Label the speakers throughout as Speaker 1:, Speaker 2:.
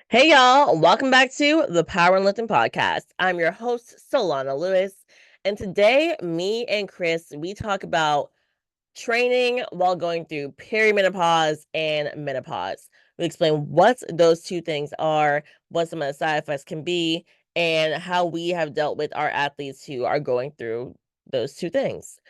Speaker 1: Hey y'all, welcome back to the Power and Lifting Podcast. I'm your host, Solana Lewis, and today, me and Kris, we talk about training while going through perimenopause and menopause. We explain what those two things are, what some of the side effects can be, and how we have dealt with our athletes who are going through those two things.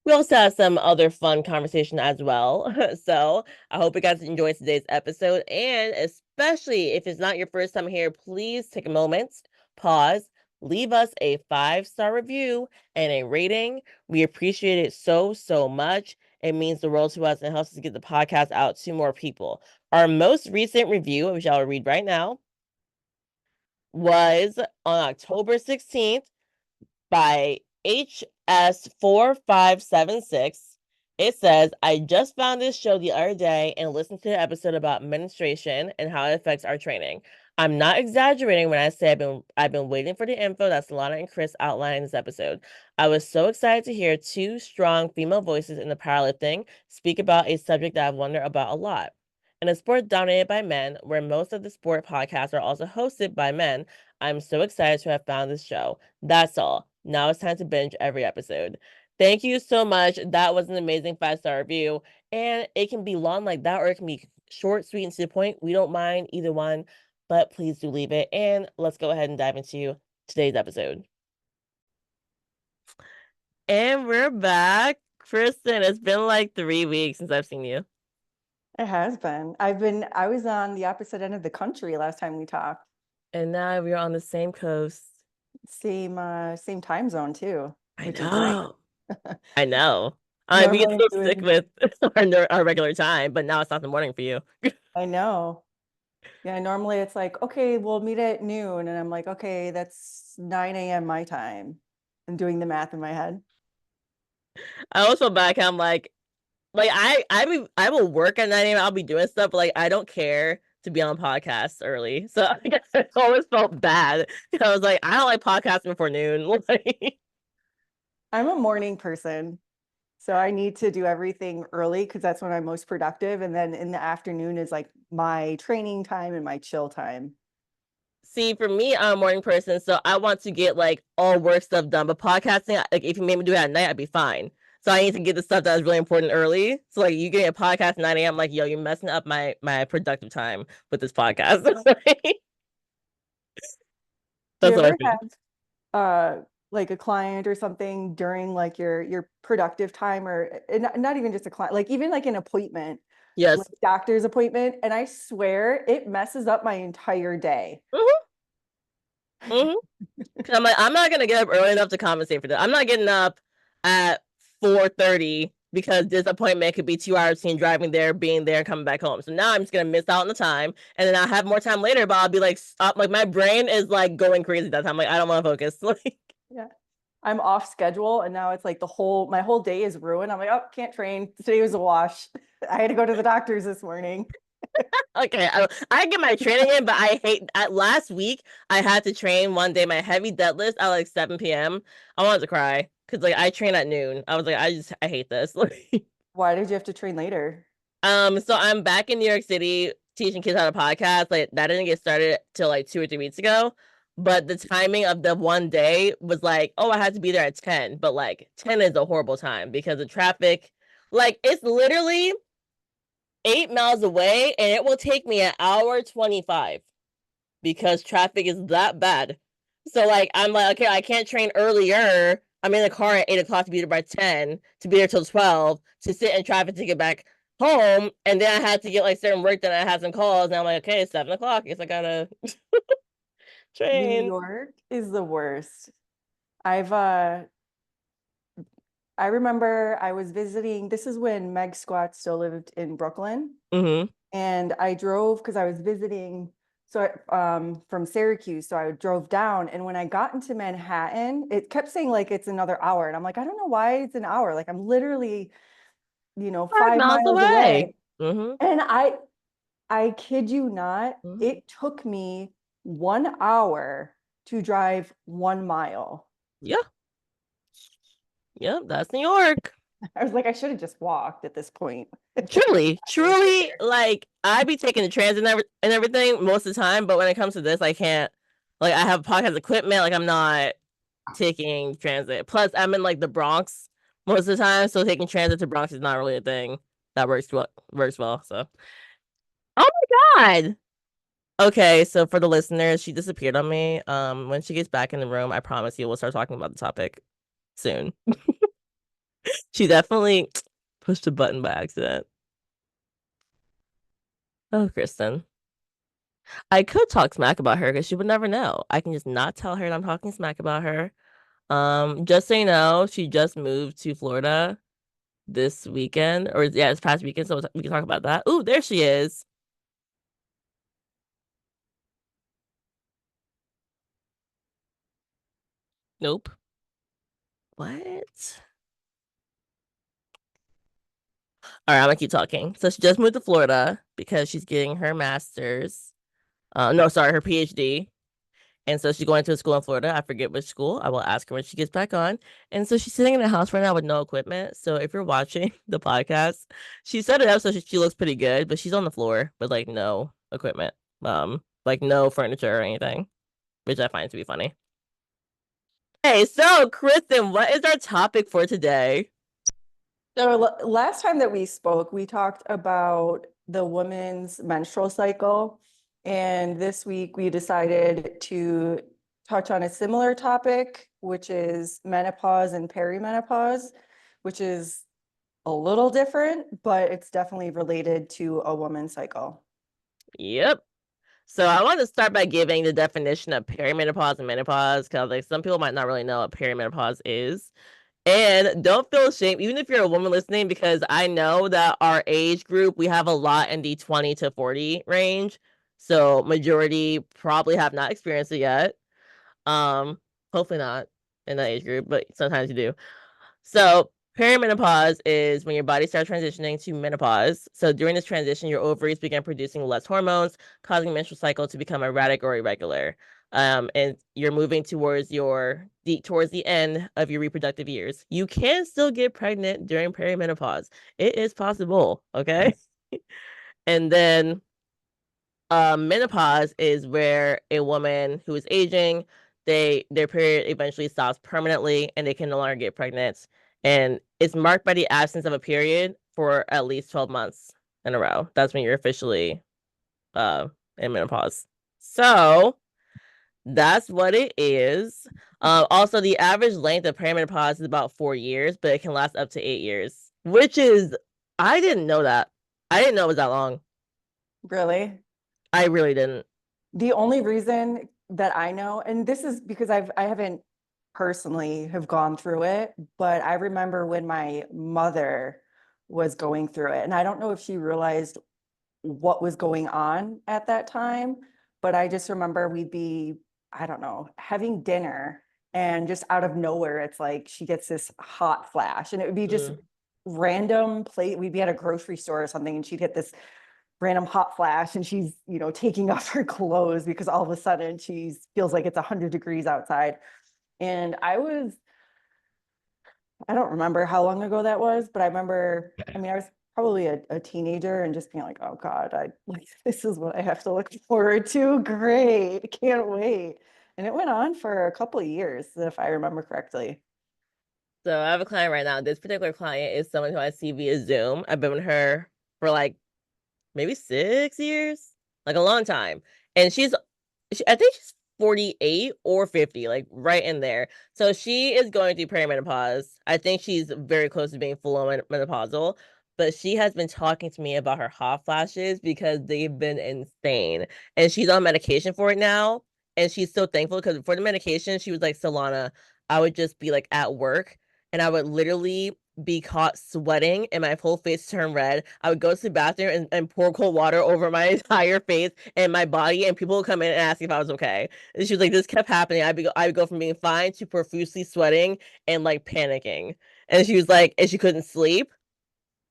Speaker 1: We also have some other fun conversation as well. So I hope you guys enjoyed today's episode. And especially if it's not your first time here, please take a moment, pause, leave us a 5-star review and a rating. We appreciate it so, so much. It means the world to us and helps us get the podcast out to more people. Our most recent review, which I'll read right now, was on October 16th by HS4576. It says, I just found this show the other day and listened to the episode about menstruation and how it affects our training. I'm not exaggerating when I say I've been waiting for the info that Solana and Kris outlined in this episode. I was so excited to hear two strong female voices in the powerlifting speak about a subject that I've wondered about a lot. In a sport dominated by men, where most of the sport podcasts are also hosted by men, I'm so excited to have found this show. That's all. Now it's time to binge every episode. Thank you so much. That was an amazing 5-star review. And it can be long like that, or it can be short, sweet, and to the point. We don't mind either one, but please do leave it. And let's go ahead and dive into today's episode. And we're back. Kristen, it's been like 3 weeks since I've seen you.
Speaker 2: It has been. I was on the opposite end of the country last time we talked.
Speaker 1: And now we're on the same coast.
Speaker 2: Same time zone too,
Speaker 1: I
Speaker 2: which is nice.
Speaker 1: know. I know. We get
Speaker 2: Normally I'm
Speaker 1: so sick
Speaker 2: doing,
Speaker 1: with our regular time, but now it's not the morning for you.
Speaker 2: I know. Yeah, normally it's like, okay, we'll meet at noon. And I'm like, okay, that's 9 a.m. my time. I'm doing the math in my head.
Speaker 1: I also back. I'm like I will work at 9 a.m. I'll be doing stuff, but like I don't care to be on podcasts early. So I guess I always felt bad. I was like, I don't like podcasting before noon. Like,
Speaker 2: I'm a morning person. So I need to do everything early because that's when I'm most productive. And then in the afternoon is like my training time and my chill time.
Speaker 1: see, for me, I'm a morning person, so I want to get like all work stuff done. But podcasting, like if you made me do it at night, I'd be fine. So I need to get the stuff that's really important early. So like you getting a podcast at 9 a.m., I'm like, yo, you're messing up my productive time with this podcast.
Speaker 2: Do you
Speaker 1: That's what I
Speaker 2: ever
Speaker 1: feel.
Speaker 2: have like a client or something during like your productive time or not even just a client, like even like an appointment, like
Speaker 1: Yes.
Speaker 2: doctor's appointment, and I swear it messes up my entire day.
Speaker 1: Mm-hmm. Mm-hmm. I'm like, I'm not gonna get up early enough to compensate for that. I'm not getting up at 4:30 because this appointment could be 2 hours between driving there, being there, and coming back home. So now I'm just gonna miss out on the time, and then I'll have more time later. But I'll be like, stop. Like my brain is like going crazy that time. Like I don't want to focus. Like
Speaker 2: Yeah. I'm off schedule and now it's like my whole day is ruined. I'm like, oh, can't train. Today was a wash. I had to go to the doctor's this morning.
Speaker 1: okay, I get my training in, but I hate. At last week, I had to train one day my heavy deadlift at like 7 p.m. I wanted to cry because like I train at noon. I was like, I hate this.
Speaker 2: Why did you have to train later?
Speaker 1: So I'm back in New York City teaching kids how to podcast. Like that didn't get started till like 2 or 3 weeks ago. But the timing of the one day was like, oh, I had to be there at 10. But like 10 is a horrible time because of traffic. Like it's literally 8 miles away and it will take me an hour 25 because traffic is that bad. So like I'm like, okay, I can't train earlier. I'm in the car at 8 o'clock to be there by 10, to be there till 12, to sit in traffic to get back home. And then I had to get like certain work done. I had some calls, and I'm like, okay, it's 7 o'clock. I guess I gotta
Speaker 2: New
Speaker 1: train.
Speaker 2: York is the worst. I've I remember I was visiting, this is when Meg Squat still lived in Brooklyn.
Speaker 1: Mm-hmm.
Speaker 2: And I drove because I was visiting from Syracuse. So I drove down. And when I got into Manhattan, it kept saying like it's another hour. And I'm like, I don't know why it's an hour. Like I'm literally,
Speaker 1: Five
Speaker 2: 5
Speaker 1: miles
Speaker 2: miles
Speaker 1: away.
Speaker 2: away.
Speaker 1: Mm-hmm.
Speaker 2: And I kid you not,
Speaker 1: Mm-hmm.
Speaker 2: it took me 1 hour to drive 1 mile.
Speaker 1: Yeah. Yeah, that's New York.
Speaker 2: I was like, I should have just walked at this point.
Speaker 1: Truly, truly, like I be taking the transit and everything most of the time, but when it comes to this, I can't. Like I have podcast equipment, like I'm not taking transit. Plus, I'm in like the Bronx most of the time, so taking transit to Bronx is not really a thing that works well. So, oh my god. Okay, so for the listeners, she disappeared on me. When she gets back in the room, I promise you we'll start talking about the topic soon. She definitely pushed a button by accident. Oh, Kristen. I could talk smack about her because she would never know. I can just not tell her that I'm talking smack about her. Just so you know, she just moved to Florida this weekend, or yeah, this past weekend, so we can talk about that. Ooh, there she is. Nope. What? All right, I'm gonna keep talking. So she just moved to Florida because she's getting her master's. No, sorry, her PhD. And so she's going to a school in Florida. I forget which school. I will ask her when she gets back on. And so she's sitting in the house right now with no equipment. So if you're watching the podcast, she set it up so she looks pretty good, but she's on the floor with like no equipment, like no furniture or anything, which I find to be funny. Hey, so Kristen, what is our topic for today?
Speaker 2: So last time that we spoke, we talked about the woman's menstrual cycle. And this week we decided to touch on a similar topic, which is menopause and perimenopause, which is a little different, but it's definitely related to a woman's cycle.
Speaker 1: Yep. So I want to start by giving the definition of perimenopause and menopause because like some people might not really know what perimenopause is. And don't feel ashamed, even if you're a woman listening, because I know that our age group, we have a lot in the 20 to 40 range. So majority probably have not experienced it yet. Um, Hopefully not in that age group, but sometimes you do. So perimenopause is when your body starts transitioning to menopause. So during this transition, your ovaries begin producing less hormones, causing menstrual cycle to become erratic or irregular. And you're moving towards the end of your reproductive years. You can still get pregnant during perimenopause. It is possible, okay? And then menopause is where a woman who is aging, their period eventually stops permanently and they can no longer get pregnant. And it's marked by the absence of a period for at least 12 months in a row. That's when you're officially uh in menopause. So that's what it is. Also, the average length of perimenopause is about 4 years, but it can last up to 8 years, which is I didn't know that. I didn't know it was that long.
Speaker 2: Really?
Speaker 1: I really didn't.
Speaker 2: The only reason that I know, and this is because I haven't personally have gone through it, but I remember when my mother was going through it, and I don't know if she realized what was going on at that time, but I just remember we'd be, I don't know, having dinner and just out of nowhere, it's like she gets this hot flash and it would be just
Speaker 1: Mm.
Speaker 2: random plate. We'd be at a grocery store or something and she'd get this random hot flash and she's, taking off her clothes because all of a sudden she feels like it's 100 degrees outside. And I don't remember how long ago that was, but I remember, I mean, I was probably a teenager and just being like, oh God, I like this is what I have to look forward to. Great. Can't wait. And it went on for a couple of years, if I remember correctly.
Speaker 1: So I have a client right now. This particular client is someone who I see via Zoom. I've been with her for like maybe 6 years, like a long time. And I think she's 48 or 50, like right in there. So she is going through perimenopause. I think she's very close to being full on menopausal, but she has been talking to me about her hot flashes because they've been insane. And she's on medication for it now. And she's so thankful because for the medication, she was like, Solana, I would just be like at work and I would literally be caught sweating and my whole face turn red. I would go to the bathroom and pour cold water over my entire face and my body, and people would come in and ask if I was okay. And she was like, this kept happening. I would go from being fine to profusely sweating and like panicking. And she was like, and she couldn't sleep.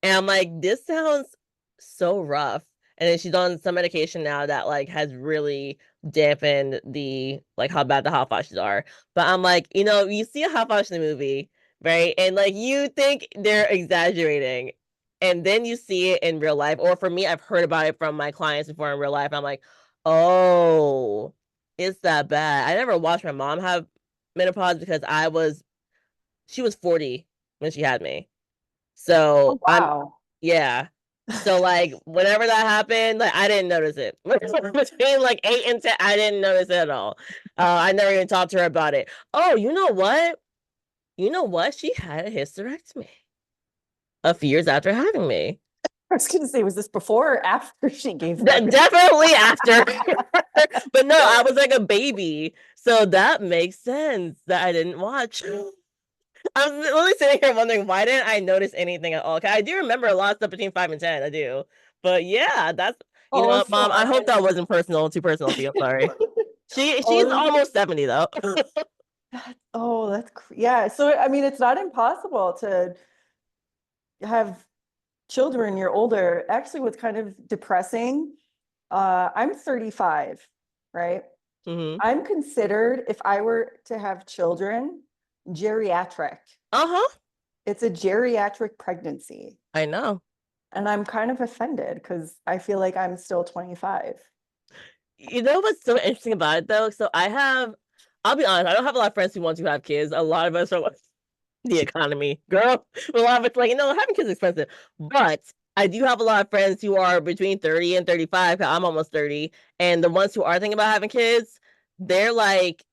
Speaker 1: And I'm like, this sounds so rough. And then she's on some medication now that like has really dampened the like how bad the hot flashes are. But I'm like, you see a hot flash in the movie right? And like you think they're exaggerating, and then you see it in real life. Or for me, I've heard about it from my clients before in real life. I'm like, oh, it's that bad. I never watched my mom have menopause because she was 40 when she had me.
Speaker 2: Oh,
Speaker 1: So
Speaker 2: wow.
Speaker 1: yeah. So like whenever that happened, like I didn't notice it. Between like 8 and 10, I didn't notice it at all. I never even talked to her about it. Oh, you know what? You know what? She had a hysterectomy a few years after having me.
Speaker 2: I was gonna say, was this before or after she gave birth?
Speaker 1: Definitely after. But no, I was like a baby. So that makes sense that I didn't watch. I was literally sitting here wondering why didn't I notice anything at all? 'Cause I do remember a lot of stuff between 5 and 10. I do. But yeah, that's you know
Speaker 2: Oh,
Speaker 1: what,
Speaker 2: so
Speaker 1: Mom. I hope that
Speaker 2: funny.
Speaker 1: wasn't too personal for you. I'm sorry. She's
Speaker 2: Oh,
Speaker 1: almost 70 though.
Speaker 2: yeah. So I mean, it's not impossible to have children. You're older. Actually, what's kind of depressing, I'm 35, right?
Speaker 1: Hmm.
Speaker 2: I'm considered, if I were to have children, geriatric.
Speaker 1: Uh-huh.
Speaker 2: It's a geriatric pregnancy.
Speaker 1: I know.
Speaker 2: And I'm kind of offended because I feel like I'm still 25.
Speaker 1: You know what's so interesting about it though? I'll be honest, I don't have a lot of friends who want to have kids. A lot of us are like, the economy, girl. A lot of it's like, having kids is expensive. But I do have a lot of friends who are between 30 and 35. I'm almost 30. And the ones who are thinking about having kids, they're like,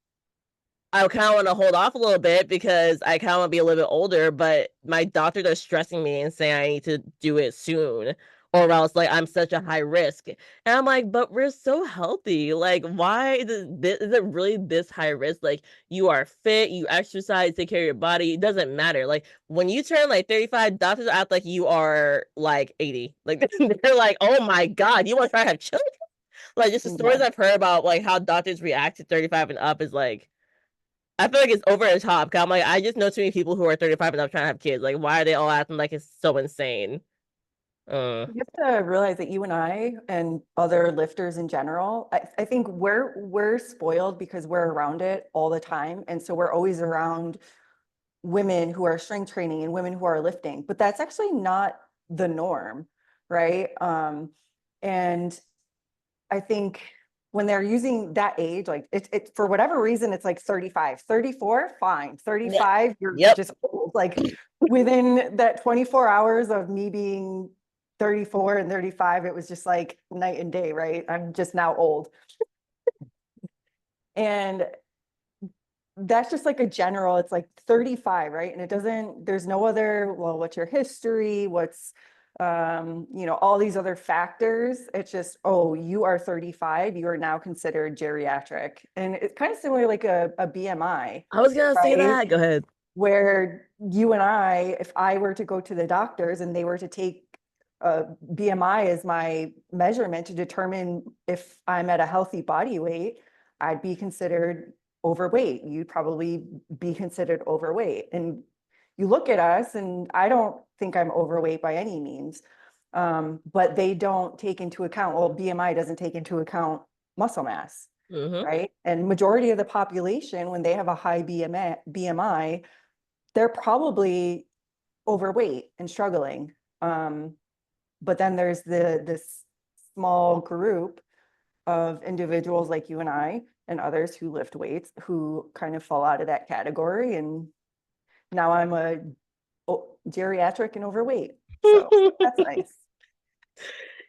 Speaker 1: I kind of want to hold off a little bit because I kind of want to be a little bit older, but my doctors are stressing me and saying I need to do it soon, or else like I'm such a high risk. And I'm like, but we're so healthy. Like, why is it really this high risk? Like, you are fit, you exercise, take care of your body. It doesn't matter. Like, when you turn like 35, doctors act like you are like 80. Like, they're like, oh my God, you want to try to have children? Like, just the stories
Speaker 2: Yeah.
Speaker 1: I've heard about like how doctors react to 35 and up is like, I feel like it's over the top. 'Cause I'm like, I just know too many people who are 35 and up trying to have kids. Like, why are they all acting like it's so insane? Uh,
Speaker 2: You have to realize that you and I and other lifters in general, I think we're spoiled because we're around it all the time. And so we're always around women who are strength training and women who are lifting, but that's actually not the norm, right? And I think when they're using that age, like it for whatever reason, it's like 35, 34, fine.
Speaker 1: yeah.
Speaker 2: 35, you're
Speaker 1: Yep.
Speaker 2: just old. Like within that 24 hours of me being 34 and 35, it was just like night and day, right? I'm just now old. And that's just like a general, it's like 35, right? And it doesn't, there's no other, well, what's your history? What's, all these other factors. It's just, oh, you are 35, you are now considered geriatric. And it's kind of similar like a BMI,
Speaker 1: I was gonna say
Speaker 2: right?
Speaker 1: that. Go ahead.
Speaker 2: Where you and I, if I were to go to the doctors and they were to take a BMI as my measurement to determine if I'm at a healthy body weight, I'd be considered overweight. You'd probably be considered overweight. And you look at us, and I don't think I'm overweight by any means. But they don't take into account, well, BMI doesn't take into account muscle mass,
Speaker 1: Hmm.
Speaker 2: right? And majority of the population, when they have a high BMI, they're probably overweight and struggling. But then there's this small group of individuals like you and I and others who lift weights who kind of fall out of that category. And now I'm a geriatric and overweight. So that's nice.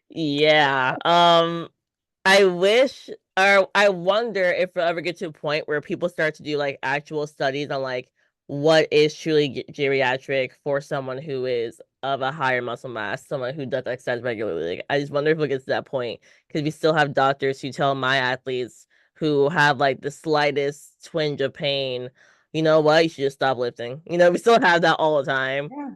Speaker 1: Yeah. I wish, or I wonder if we'll ever get to a point where people start to do like actual studies on like what is truly geriatric for someone who is of a higher muscle mass, someone who does exercise regularly. Like, I just wonder if we'll get to that point because we still have doctors who tell my athletes who have like the slightest twinge of pain, you know what, you should just stop lifting. We still have that all the time.
Speaker 2: Yeah.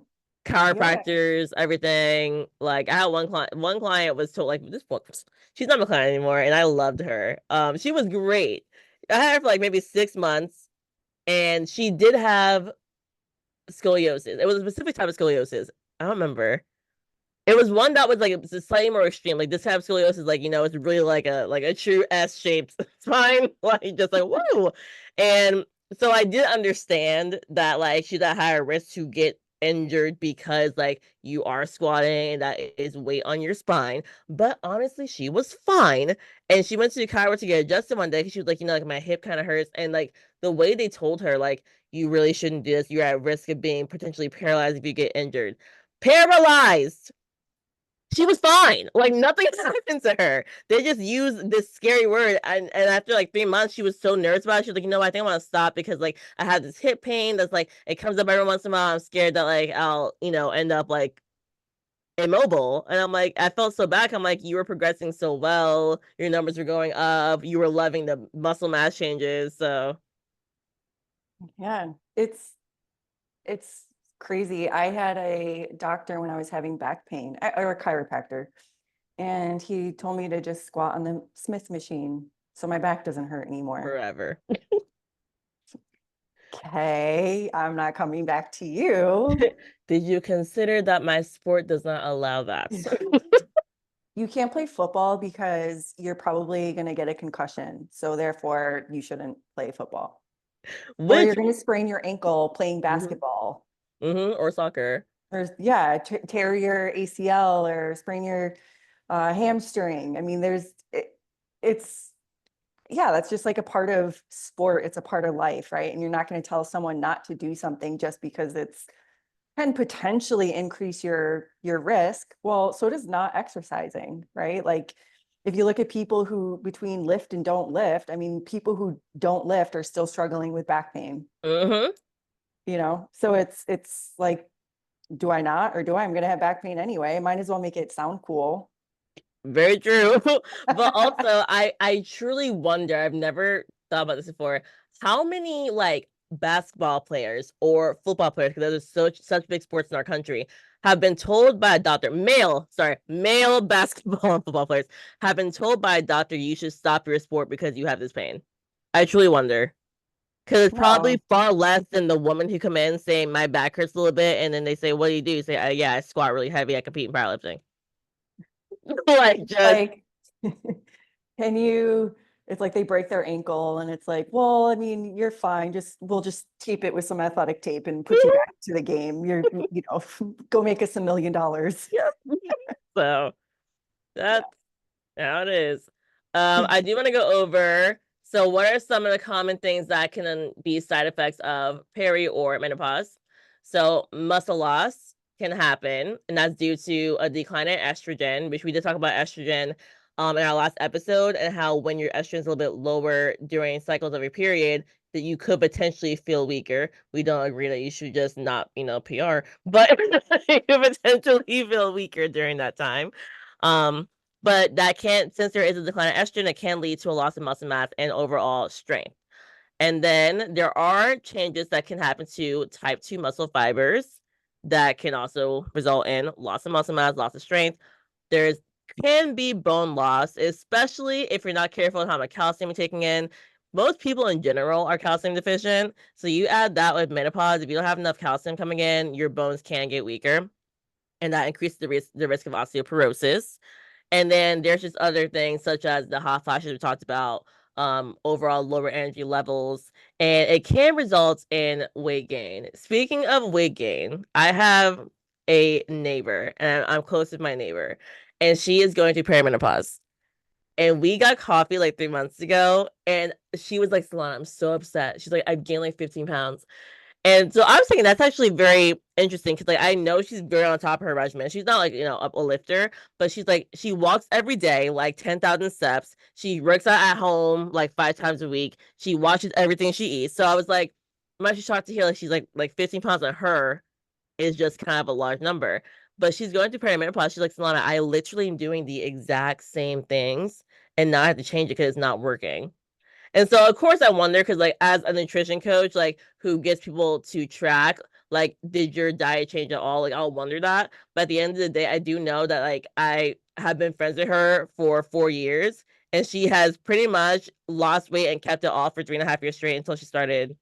Speaker 2: Yeah.
Speaker 1: Chiropractors, everything. Like I had one client was told like this book, she's not my client anymore, and I loved her. She was great. I had her for like maybe 6 months, and she did have scoliosis. It was a specific type of scoliosis. I don't remember. It was one that was like it's slightly more extreme. Like this type of scoliosis, like it's really like a true S shaped spine, like just like whoa. And So I did understand that like she's at higher risk to get injured because like you are squatting and that is weight on your spine. But honestly, she was fine. And she went to the chiropractor to get adjusted one day because she was like, like my hip kind of hurts. And like the way they told her, like, you really shouldn't do this. You're at risk of being potentially paralyzed if you get injured. Paralyzed. She was fine. Like nothing happened to her. They just used this scary word, and after like 3 months, she was so nervous about it. She was like, I think I want to stop because like I have this hip pain that's like it comes up every once in a while. I'm scared that like I'll end up like immobile. And I'm like, I felt so bad. I'm like, you were progressing so well. Your numbers were going up. You were loving the muscle mass changes. So
Speaker 2: Yeah, it's crazy. I had a doctor when I was having back pain, or a chiropractor, and he told me to just squat on the Smith machine so my back doesn't hurt anymore.
Speaker 1: forever.
Speaker 2: Okay, I'm not coming back to you.
Speaker 1: Did you consider that my sport does not allow that?
Speaker 2: You can't play football because you're probably going to get a concussion. So therefore, you shouldn't play football. Or
Speaker 1: Which
Speaker 2: you're going to sprain your ankle playing
Speaker 1: mhm,
Speaker 2: basketball.
Speaker 1: or soccer.
Speaker 2: Or yeah, tear your ACL or sprain your hamstring. I mean, it's yeah, that's just like a part of sport. It's a part of life, right? And you're not going to tell someone not to do something just because it's can potentially increase your risk. Well, so does not exercising, right? Like if you look at people who between lift and don't lift, I mean, people who don't lift are still struggling with back pain,
Speaker 1: Hmm.
Speaker 2: So it's like, do I not or do I? I'm gonna have back pain anyway. Might as well make it sound cool.
Speaker 1: Very true. But also, I truly wonder, I've never thought about this before, how many like basketball players or football players, because those are such big sports in our country, have been told by a doctor, male basketball and football players have been told by a doctor you should stop your sport because you have this pain. I truly wonder. Because it's
Speaker 2: No,
Speaker 1: probably far less than the woman who come in saying my back hurts a little bit, and then they say, "What do?" You say, "Yeah, I squat really heavy. I compete in powerlifting." Like just
Speaker 2: like can you it's like they break their ankle and it's like, well, I mean, you're fine. We'll just tape it with some athletic tape and put you back to the game. Go make us $1 million.
Speaker 1: yeah. So
Speaker 2: Yeah.
Speaker 1: that's how it is. I do want to go over. So, what are some of the common things that can be side effects of peri or menopause? So, muscle loss can happen, and that's due to a decline in estrogen, which we did talk about estrogen in our last episode, and how when your estrogen is a little bit lower during cycles of your period, that you could potentially feel weaker. We don't agree that you should just not, PR, but you could potentially feel weaker during that time. Um, but that can, since there is a decline in estrogen, it can lead to a loss of muscle mass and overall strength. And then there are changes that can happen to type 2 muscle fibers that can also result in loss of muscle mass, loss of strength. There's can be bone loss, especially if you're not careful with how much calcium you're taking in. Most people in general are calcium deficient. So you add that with menopause, if you don't have enough calcium coming in, your bones can get weaker. And that increases the risk of osteoporosis. And then there's just other things such as the hot flashes we talked about, overall lower energy levels, and it can result in weight gain. Speaking of weight gain, I have a neighbor, and I'm close with my neighbor, and she is going through perimenopause. And we got coffee like 3 months ago, and she was like, Solana, I'm so upset. She's like, I've gained like 15 pounds. And so I was thinking that's actually very interesting because like I know she's very on top of her regimen. She's not like a lifter, but she's like she walks every day like 10,000 steps. She works out at home like 5 times a week. She watches everything she eats. So I was like, I'm actually shocked to hear like she's like 15 pounds on her is just kind of a large number. But she's going through perimenopause. She's like, Solana, I literally am doing the exact same things and now I have to change it because it's not working. And so, of course, I wonder because, like, as a nutrition coach, like, who gets people to track, like, did your diet change at all? Like, I'll wonder that. But at the end of the day, I do know that, like, I have been friends with her for 4 years, and she has pretty much lost weight and kept it off for 3.5 years straight until she started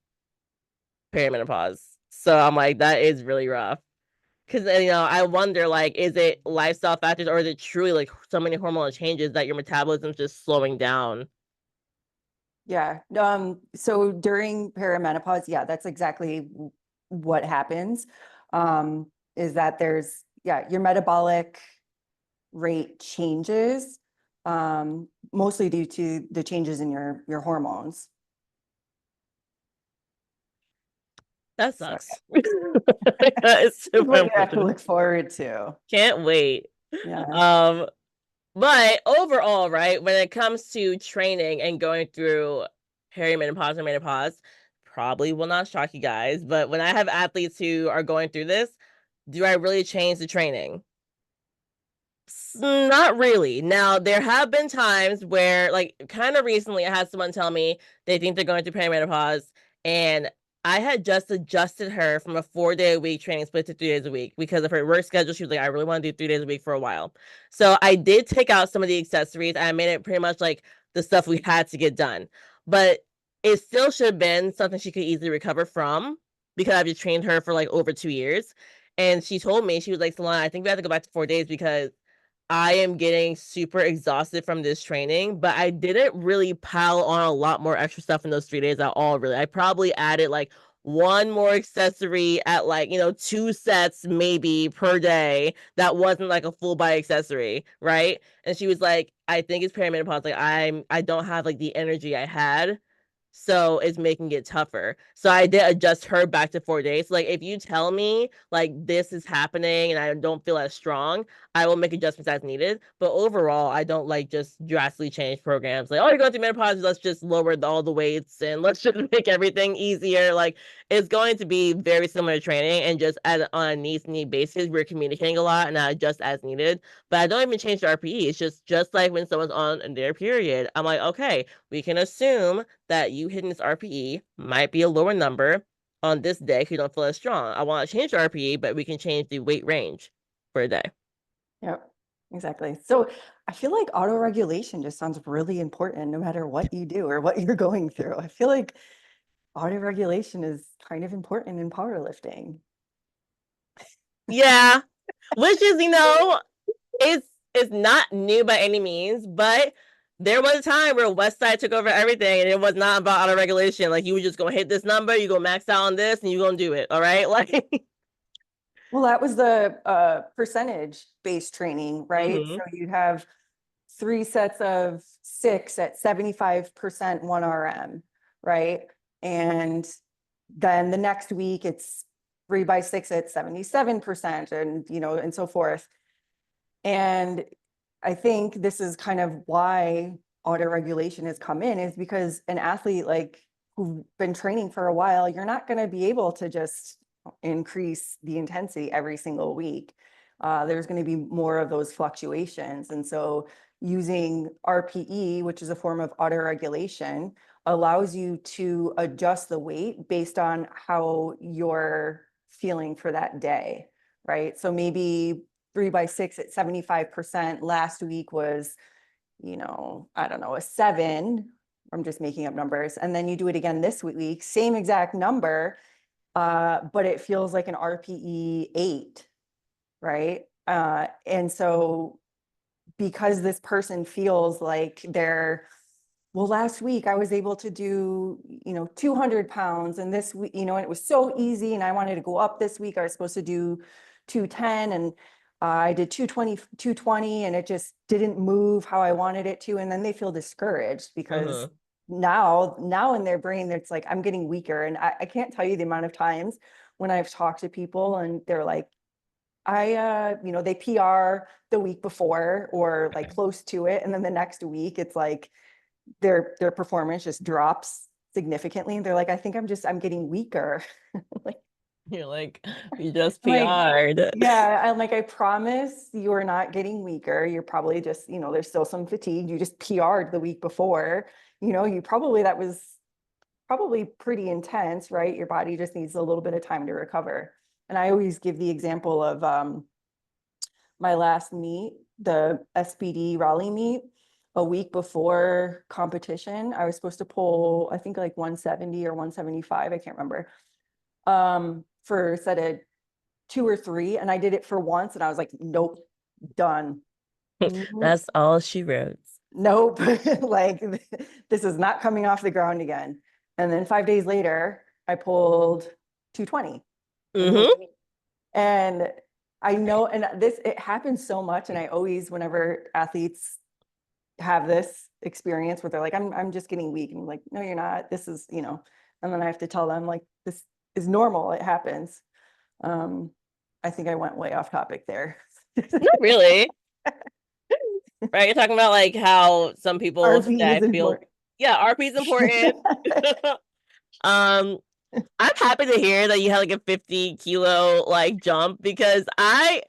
Speaker 1: perimenopause. So I'm like, that is really rough. Because, I wonder, like, is it lifestyle factors or is it truly, like, so many hormonal changes that your metabolism's just slowing down?
Speaker 2: Yeah. So during perimenopause, yeah, that's exactly what happens. Is that there's, yeah, your metabolic rate changes, mostly due to the changes in your hormones.
Speaker 1: That
Speaker 2: So
Speaker 1: sucks. That is
Speaker 2: that's
Speaker 1: super
Speaker 2: what you have to
Speaker 1: unfortunate.
Speaker 2: look forward to.
Speaker 1: Can't wait.
Speaker 2: Yeah.
Speaker 1: Um, but overall, right, when it comes to training and going through perimenopause or menopause, probably will not shock you guys, but when I have athletes who are going through this, do I really change the training? Not really. Now, there have been times where, like, kind of recently, I had someone tell me they think they're going through perimenopause, and I had just adjusted her from a 4 day a week training split to 3 days a week because of her work schedule. She was like, I really want to do 3 days a week for a while. So I did take out some of the accessories. I made it pretty much like the stuff we had to get done, but it still should have been something she could easily recover from because I've just trained her for like over 2 years. And she told me, she was like, Salon, I think we have to go back to 4 days because I am getting super exhausted from this training, but I didn't really pile on a lot more extra stuff in those 3 days at all, really. I probably added like one more accessory at like, 2 sets maybe per day that wasn't like a full body accessory, right? And she was like, I think it's perimenopause. Like I don't have like the energy I had, so it's making it tougher. So I did adjust her back to 4 days. Like if you tell me like this is happening and I don't feel as strong, I will make adjustments as needed. But overall, I don't like just drastically change programs. Like, oh, you're going through menopause, let's just lower all the weights and let's just make everything easier. Like it's going to be very similar training and just on a need basis, we're communicating a lot and I adjust as needed. But I don't even change the RPE. It's just like when someone's on their period, I'm like, okay, we can assume that you hitting this RPE might be a lower number on this day if you don't feel as strong. I want to change the RPE, but we can change the weight range for a day.
Speaker 2: Yep. Exactly. So I feel like auto-regulation just sounds really important no matter what you do or what you're going through. I feel like auto-regulation is kind of important in powerlifting.
Speaker 1: Yeah, which is, it's not new by any means, but there was a time where West Side took over everything and it was not about auto regulation. Like you were just gonna hit this number, you go max out on this, and you're gonna do it. All right. Like
Speaker 2: Well, that was the percentage-based training, right?
Speaker 1: mm-hmm,
Speaker 2: So you'd have 3 sets of 6 at 75% 1 RM, right? And then the next week it's 3 by 6 at 77%, and and so forth. And I think this is kind of why auto regulation has come in, is because an athlete like who've been training for a while, you're not going to be able to just increase the intensity every single week. There's going to be more of those fluctuations. And so using RPE, which is a form of auto regulation, allows you to adjust the weight based on how you're feeling for that day, right? So maybe 3 by 6 at 75%. Last week was, I don't know, a 7. I'm just making up numbers. And then you do it again this week, same exact number, but it feels like an RPE 8, right? And so because this person feels like well, last week I was able to do, 200 pounds, and this week, and it was so easy, and I wanted to go up this week. I was supposed to do 210, and I did 220, and it just didn't move how I wanted it to. And then they feel discouraged because
Speaker 1: mm-hmm.
Speaker 2: now in their brain, it's like, I'm getting weaker. And I can't tell you the amount of times when I've talked to people and they're like, they PR the week before or like close to it. And then the next week, it's like, their performance just drops significantly. And they're like, I think I'm getting weaker. Like,
Speaker 1: You're like, you just
Speaker 2: like,
Speaker 1: PR'd.
Speaker 2: yeah, I'm like, I promise you are not getting weaker. You're probably just, there's still some fatigue. You just PR'd the week before. That was probably pretty intense, right? Your body just needs a little bit of time to recover. And I always give the example of my last meet, the SPD Raleigh meet. A week before competition, I was supposed to pull, I think like 170 or 175, I can't remember, for a set of 2 or 3. And I did it for once and I was like, nope, done. Mhm.
Speaker 1: That's all she wrote.
Speaker 2: nope, like this is not coming off the ground again. And then 5 days later, I pulled 220 in the
Speaker 1: Mm-hmm.
Speaker 2: and I know, and this, it happens so much. And I always, whenever athletes have this experience where they're like, I'm just getting weak. And I'm like, no, you're not. This is, and then I have to tell them like, this is normal. It happens. Um, I think I went way off topic there.
Speaker 1: Not really. Right? You're talking about like how some people
Speaker 2: RV
Speaker 1: say
Speaker 2: is
Speaker 1: I feel,
Speaker 2: important.
Speaker 1: yeah, RP is important. um, I'm happy to hear that you had like a 50 kilo like jump because I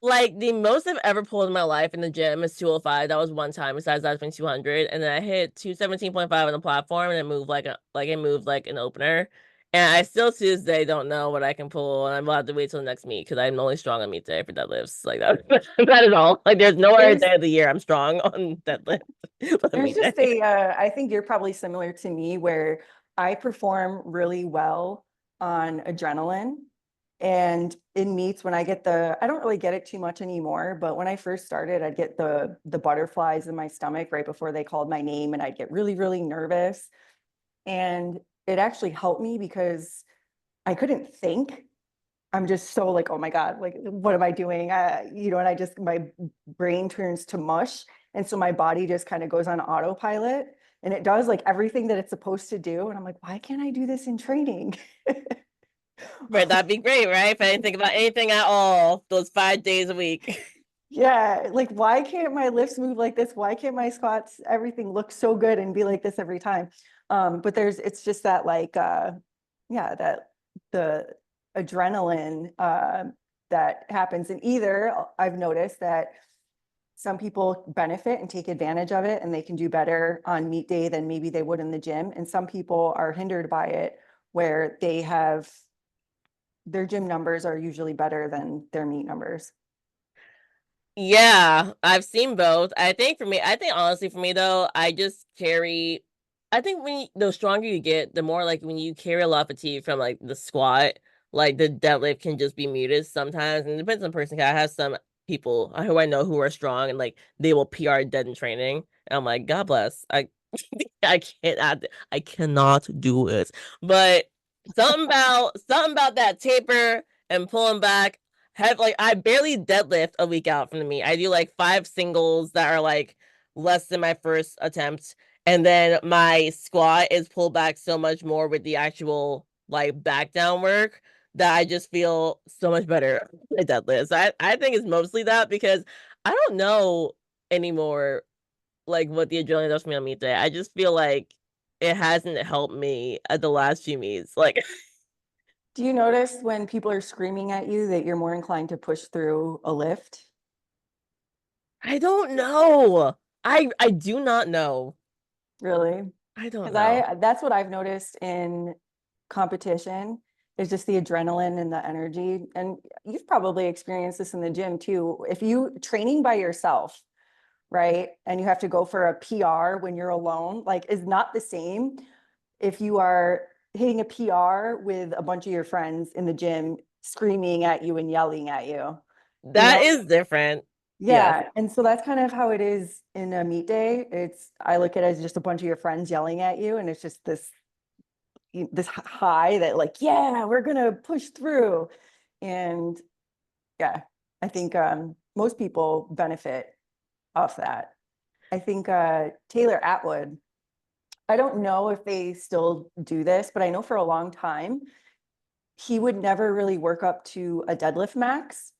Speaker 1: like the most I've ever pulled in my life in the gym is 205. That was one time. Besides that, it's been 200, and then I hit 217.5 on the platform, and it moved it moved like an opener. And I still to this day don't know what I can pull, and I'm about to wait till the next meet because I'm only strong on meet day for deadlifts. Like that, not at all. Like there's no other
Speaker 2: There's
Speaker 1: day of the year I'm strong on deadlift but
Speaker 2: there's
Speaker 1: meet
Speaker 2: just
Speaker 1: day.
Speaker 2: I think you're probably similar to me where I perform really well on adrenaline. And in meets, when I get I don't really get it too much anymore, but when I first started, I'd get the butterflies in my stomach right before they called my name, and I'd get really, really nervous. And it actually helped me because I couldn't think. I'm just so like, oh my God, like, what am I doing? And my brain turns to mush. And so my body just kind of goes on autopilot and it does like everything that it's supposed to do. And I'm like, why can't I do this in training?
Speaker 1: Right, that'd be great, right? If I didn't think about anything at all, those 5 days a week.
Speaker 2: Yeah, like why can't my lifts move like this? Why can't my squats, everything look so good and be like this every time? But it's just that like yeah, that the adrenaline that happens. And either I've noticed that some people benefit and take advantage of it and they can do better on meet day than maybe they would in the gym. And some people are hindered by it where they have their gym numbers are usually better than their meet numbers.
Speaker 1: Yeah, I've seen both. I think honestly for me though, I just carry I think the stronger you get, the more like when you carry a lot of fatigue from like the squat, like the deadlift can just be muted sometimes. And it depends on the person. 'Cause I have some people who I know who are strong and like they will PR dead in training. And I'm like, God bless. I cannot do it. But something about that taper and pulling back have like I barely deadlift a week out from the meet. I do like 5 singles that are like less than my first attempt, and then my squat is pulled back so much more with the actual like back down work that I just feel so much better at deadlifts. I think it's mostly that because I don't know anymore like what the adrenaline does for me on meet day. I just feel like it hasn't helped me at the last few meets. Like
Speaker 2: Do you notice when people are screaming at you that you're more inclined to push through a lift?
Speaker 1: I don't know. I do not know.
Speaker 2: Really?
Speaker 1: I don't
Speaker 2: Because
Speaker 1: know.
Speaker 2: that's what I've noticed in competition is just the adrenaline and the energy. And you've probably experienced this in the gym too. If you training by yourself, right? And you have to go for a PR when you're alone, like is not the same if you are hitting a PR with a bunch of your friends in the gym screaming at you and yelling at you. You
Speaker 1: That
Speaker 2: know,
Speaker 1: is different. Yes.
Speaker 2: yeah, and so that's kind of how it is in a meet day. I look at it as just a bunch of your friends yelling at you, and it's just this high that like, yeah, we're gonna push through. And yeah, I think most people benefit off that. I think Taylor Atwood, I don't know if they still do this, but I know for a long time, he would never really work up to a deadlift max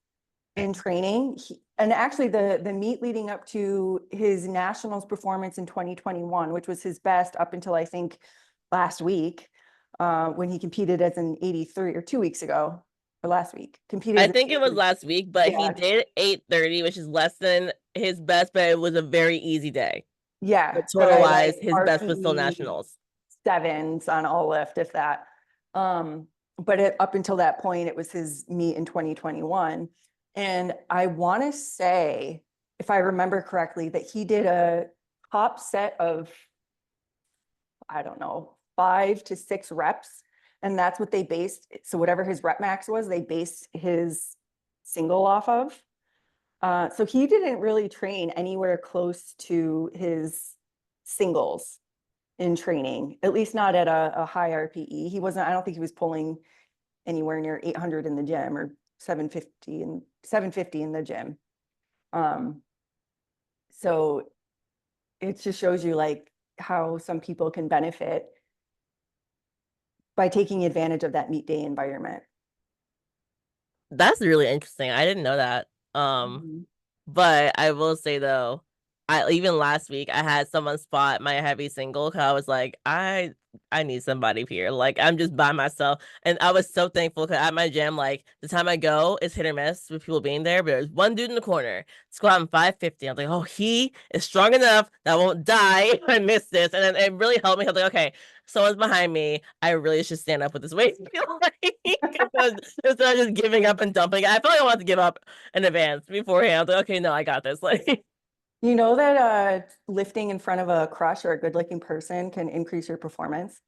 Speaker 2: in training. And actually the meet leading up to his nationals performance in 2021, which was his best up until I think last week, when he competed as an 83 or 2 weeks ago or last week, competed
Speaker 1: I
Speaker 2: as an
Speaker 1: think it was
Speaker 2: 83.
Speaker 1: last week, but he
Speaker 2: Yeah.
Speaker 1: did 8:30, which is less than his best, but it was a very easy day.
Speaker 2: Yeah.
Speaker 1: But total
Speaker 2: By
Speaker 1: wise,
Speaker 2: like
Speaker 1: his best was still
Speaker 2: RPE
Speaker 1: nationals.
Speaker 2: sevens on all lift, if that. Um, but up until that point, it was his meet in 2021. And I want to say, if I remember correctly, that he did a top set of, I don't know, 5 to 6 reps. And that's what they based. So whatever his rep max was, they based his single off of. So he didn't really train anywhere close to his singles in training, at least not at a high RPE. He wasn't, I don't think he was pulling anywhere near 800 in the gym or 750 in the gym. Um, so it just shows you like how some people can benefit by taking advantage of that meet day environment.
Speaker 1: That's really interesting. I didn't know that.
Speaker 2: Mhm.
Speaker 1: But I will say though, I even last week I had someone spot my heavy single because I was like, I need somebody here. Like I'm just by myself, and I was so thankful because at my gym, like the time I go, it's hit or miss with people being there. But there's one dude in the corner squatting 550. I'm like, oh, he is strong enough that I won't die if I miss this, and then it really helped me. I was like, okay, someone's behind me. I really should stand up with this weight. Because instead of just giving up and dumping, I feel like I want to give up in advance beforehand. Like, okay, no, I got this. Like
Speaker 2: You know that lifting in front of a crush or a good looking person can increase your performance?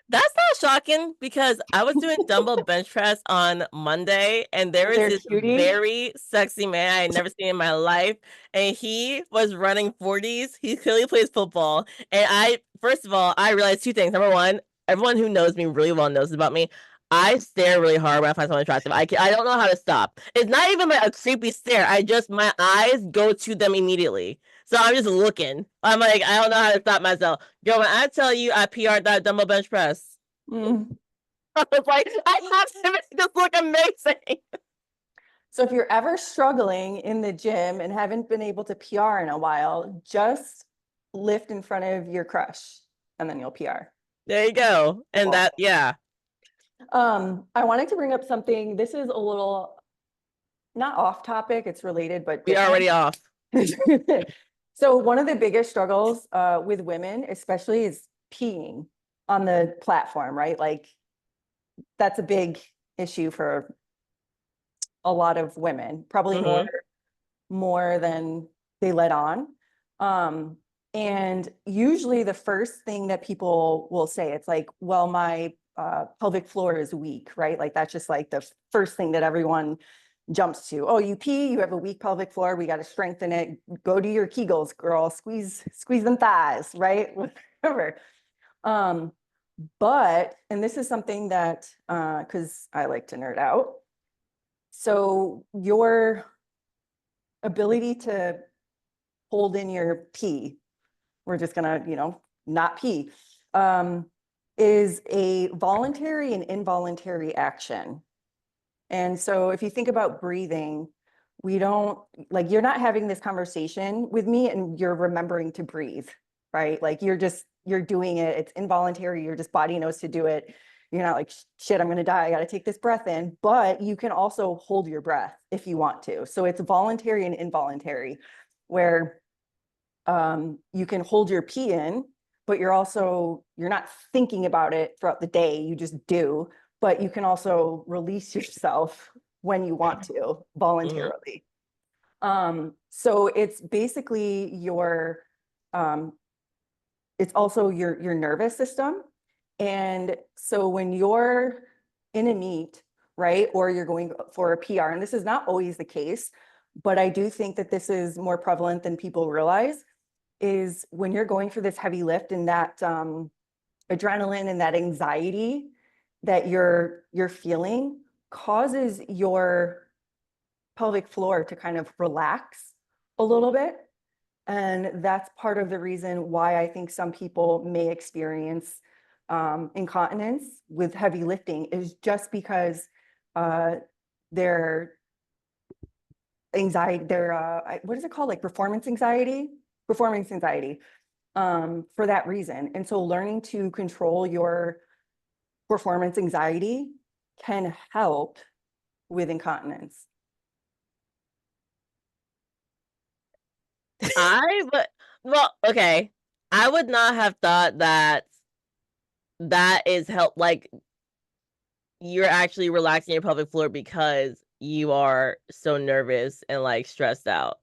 Speaker 1: that's not shocking because I was doing dumbbell bench press on Monday and there
Speaker 2: Was
Speaker 1: was
Speaker 2: there a
Speaker 1: this
Speaker 2: cutie?
Speaker 1: very sexy man I had never seen in my life. And he was running 40s. He clearly plays football. And first of all, I realized two things. Number one, everyone who knows me really well knows about me. I stare really hard when I find someone attractive. I don't know how to stop. It's not even like a creepy stare. My eyes go to them immediately. So I'm just looking. I'm like, I don't know how to stop myself. Yo, when I tell you I PR'd that dumbbell bench press,
Speaker 2: Mm.
Speaker 1: I was like, I have to make this look amazing.
Speaker 2: So if you're ever struggling in the gym and haven't been able to PR in a while, just lift in front of your crush and then you'll PR.
Speaker 1: There you go. And
Speaker 2: Simple.
Speaker 1: that, yeah,
Speaker 2: I wanted to bring up something. This is a little not off topic, it's related but
Speaker 1: we
Speaker 2: different.
Speaker 1: already off.
Speaker 2: So one of the biggest struggles with women, especially, is peeing on the platform, right? Like that's a big issue for a lot of women, probably
Speaker 1: Mm-hmm.
Speaker 2: more than they let on. Um, and usually the first thing that people will say, it's like, well, my pelvic floor is weak, right? Like that's just like the first thing that everyone jumps to. Oh, you pee, you have a weak pelvic floor, we got to strengthen it. Go to your Kegels, girl, squeeze them thighs, right? Whatever. Um, and this is something that, because I like to nerd out. So your ability to hold in your pee, we're just gonna, not pee, um, is a voluntary and involuntary action. And so if you think about breathing, we don't like you're not having this conversation with me and you're remembering to breathe, right? Like you're doing it, it's involuntary, your just body knows to do it. You're not like shit, I'm gonna die, I gotta take this breath in, but you can also hold your breath if you want to. So it's voluntary and involuntary, where you can hold your pee in, but you're not thinking about it throughout the day. You just do, but you can also release yourself when you want to
Speaker 1: Mm-hmm.
Speaker 2: voluntarily. So it's basically um, it's also your nervous system. And so when you're in a meet, right, or you're going for a PR, and this is not always the case, but I do think that this is more prevalent than people realize, is when you're going through this heavy lift and that adrenaline and that anxiety that you're feeling causes your pelvic floor to kind of relax a little bit. And that's part of the reason why I think some people may experience incontinence with heavy lifting, is just because uh, their anxiety, their what is it called? Like performance anxiety, for that reason. And so learning to control your performance anxiety can help with incontinence.
Speaker 1: But well, okay. I would not have thought that that is help like you're actually relaxing your pelvic floor because you are so nervous and like stressed out.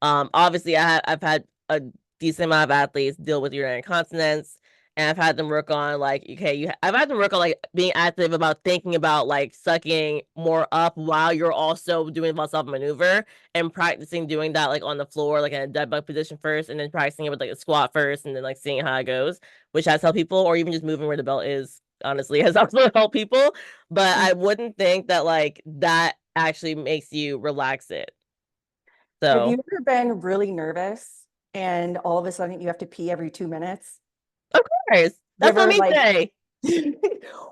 Speaker 1: Obviously I've had a decent amount of athletes deal with urinary incontinence And I've had them work on like, okay, I've had them work on like being active about thinking about like sucking more up while you're also doing the self maneuver and practicing doing that like on the floor, like in a dead bug position first, and then practicing it with like a squat first, and then like seeing how it goes, which has helped people, or even just moving where the belt is, honestly, has also helped people. But I wouldn't think that like that actually makes you relax it.
Speaker 2: Have you
Speaker 1: So,
Speaker 2: ever been really nervous and all of a sudden you have to pee every 2 minutes?
Speaker 1: of course,
Speaker 2: You
Speaker 1: that's what
Speaker 2: ever
Speaker 1: me
Speaker 2: like
Speaker 1: say.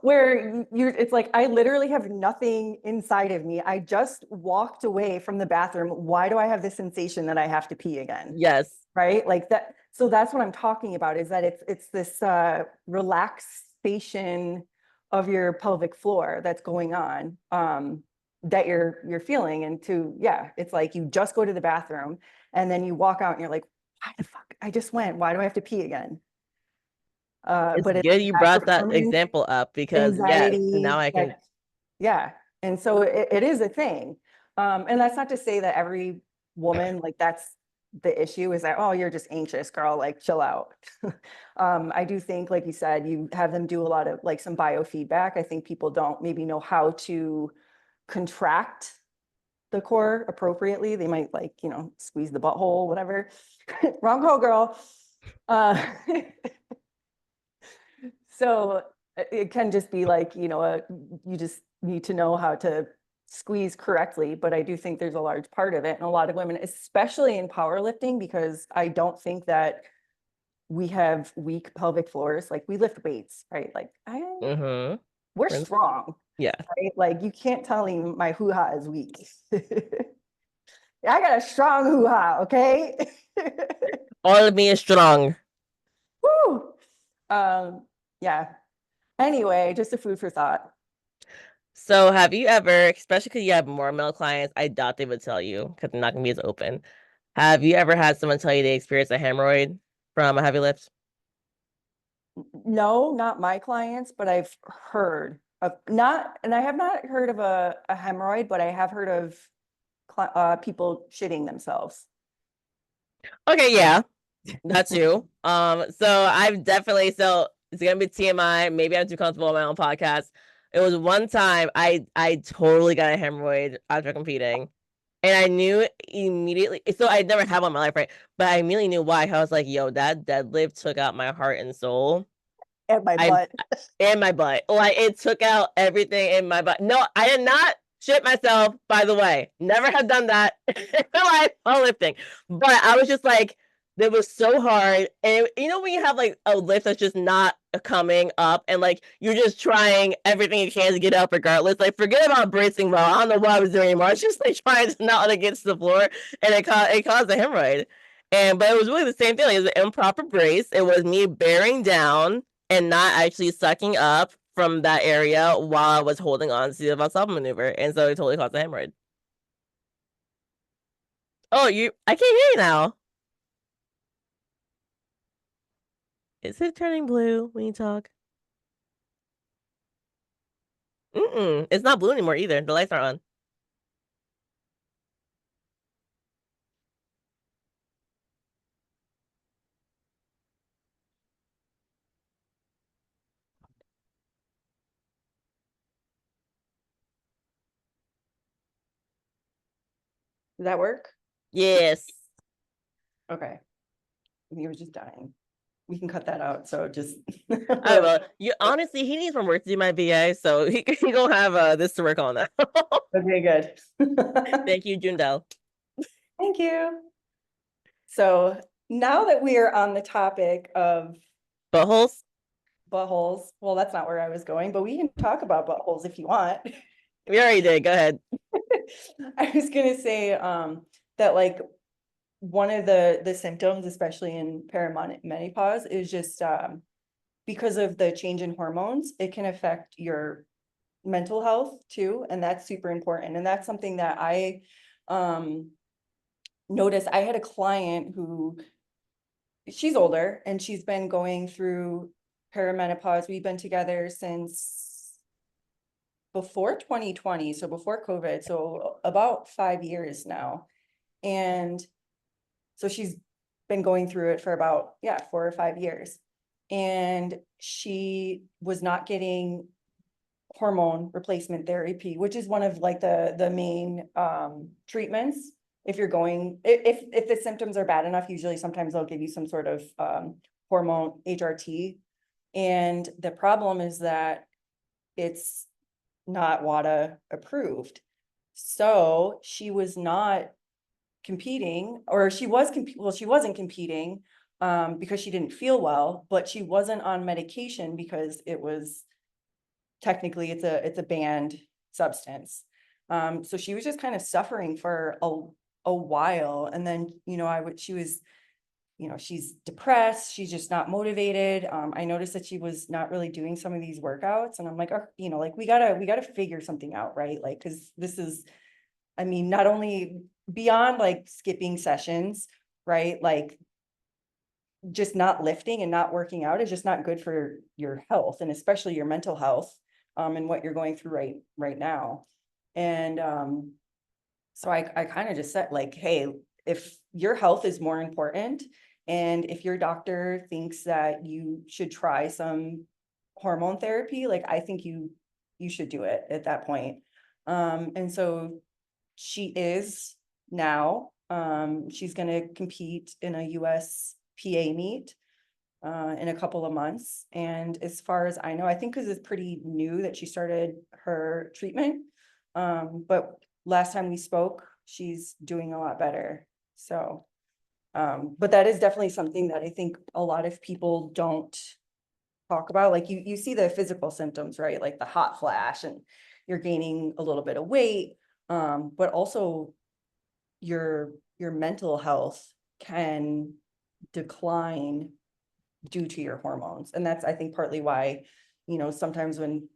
Speaker 2: where you're it's like I literally have nothing inside of me. I just walked away from the bathroom. Why do I have the sensation that I have to pee again?
Speaker 1: Yes,
Speaker 2: Right? Like that. So that's what I'm talking about is that it's this relaxation of your pelvic floor that's going on that you're feeling. And to yeah, it's like you just go to the bathroom and then you walk out and you're like, why the fuck? I just went. Why do I have to pee again?
Speaker 1: it's
Speaker 2: But it's
Speaker 1: good you
Speaker 2: that
Speaker 1: brought that
Speaker 2: performance
Speaker 1: example up because yes, now
Speaker 2: anxiety
Speaker 1: I can.
Speaker 2: that yeah. And so it is a thing. And that's not to say that every woman, like that's the issue is that, oh, you're just anxious, girl, like chill out. I do think, like you said, you have them do a lot of like some biofeedback. I think people don't maybe know how to contract the core appropriately. They might like, squeeze the butthole, whatever. Wrong hole, girl. Uh, So it can just be like, you just need to know how to squeeze correctly. But I do think there's a large part of it. And a lot of women, especially in powerlifting, because I don't think that we have weak pelvic floors. Like we lift weights, right? Like
Speaker 1: Mm-hmm.
Speaker 2: we're strong,
Speaker 1: Yeah.
Speaker 2: right? Like you can't tell me my hoo-ha is weak. I got a strong hoo-ha, okay?
Speaker 1: All of me is strong.
Speaker 2: Woo! Um, yeah. Anyway, just a food for thought.
Speaker 1: So have you ever, especially because you have more male clients, I doubt they would tell you because they're not gonna be as open. Have you ever had someone tell you they experienced a hemorrhoid from a heavy lift?
Speaker 2: No, not my clients, but I've heard of not, and I have not heard of a hemorrhoid, but I have heard of people shitting themselves.
Speaker 1: Okay, yeah, that's you. So I've definitely so it's gonna be TMI. Maybe I'm too comfortable on my own podcast. It was one time I totally got a hemorrhoid after competing. And I knew immediately. So I never had one in my life, right? But I immediately knew why. I was like, yo, that deadlift took out my heart and soul.
Speaker 2: At my
Speaker 1: I
Speaker 2: butt.
Speaker 1: in my butt. Like it took out everything in my butt. No, I did not shit myself, by the way. Never have done that in my life while lifting. But I was just like, it was so hard. And when you have like a lift that's just not coming up and like you're just trying everything you can to get up regardless. Like forget about bracing well. I don't know what I was doing anymore. I was just like trying to not let it get to the floor and it caused a hemorrhoid. But it was really the same thing. Like, it was an improper brace. It was me bearing down and not actually sucking up from that area while I was holding on to the Valsalva maneuver. And so it totally caused a hemorrhoid. Oh, I can't hear you now. Is it turning blue when you talk? Mm-mm. It's not blue anymore either. The lights are on.
Speaker 2: Does that work?
Speaker 1: Yes.
Speaker 2: Okay. He was just dying. We can cut that out. So just
Speaker 1: I will. You honestly, he needs more work to do my VA, so he gonna have this to work on now.
Speaker 2: okay, good.
Speaker 1: Thank you, Jundel.
Speaker 2: Thank you. So now that we are on the topic of
Speaker 1: Buttholes.
Speaker 2: buttholes, well, that's not where I was going, but we can talk about buttholes if you want.
Speaker 1: We already did. Go ahead.
Speaker 2: I was gonna say that like one of the symptoms, especially in perimenopause, is just because of the change in hormones, it can affect your mental health too, and that's super important. And that's something that I um, noticed. I had a client who she's older and she's been going through perimenopause. We've been together since before 2020, so before COVID, so about 5 years now. And so she's been going through it for about, yeah, 4 or 5 years. and she was not getting hormone replacement therapy, which is one of like the main treatments. If you're going, if the symptoms are bad enough, usually sometimes they'll give you some sort of hormone HRT. And the problem is that it's not WADA approved. So she was not competing, or she was well, she wasn't competing because she didn't feel well, but she wasn't on medication because it was technically it's a banned substance. So she was just kind of suffering for a while. And then, she was, she's depressed. She's just not motivated. I noticed that she was not really doing some of these workouts. And I'm like, like we gotta figure something out, right? Like, cause this is, I mean, not only beyond like skipping sessions, right? Like just not lifting and not working out is just not good for your health, and especially your mental health, and what you're going through right now. And so I kind of just said like, hey, if your health is more important, and if your doctor thinks that you should try some hormone therapy, like I think you should do it at that point. And so she is now. She's going to compete in a USPA meet in a couple of months. And as far as I know, I think because it's pretty new that she started her treatment. But last time we spoke, she's doing a lot better. So, but that is definitely something that I think a lot of people don't talk about. Like you see the physical symptoms, right? Like the hot flash and you're gaining a little bit of weight. But also your mental health can decline due to your hormones. And that's, I think, partly why, sometimes when,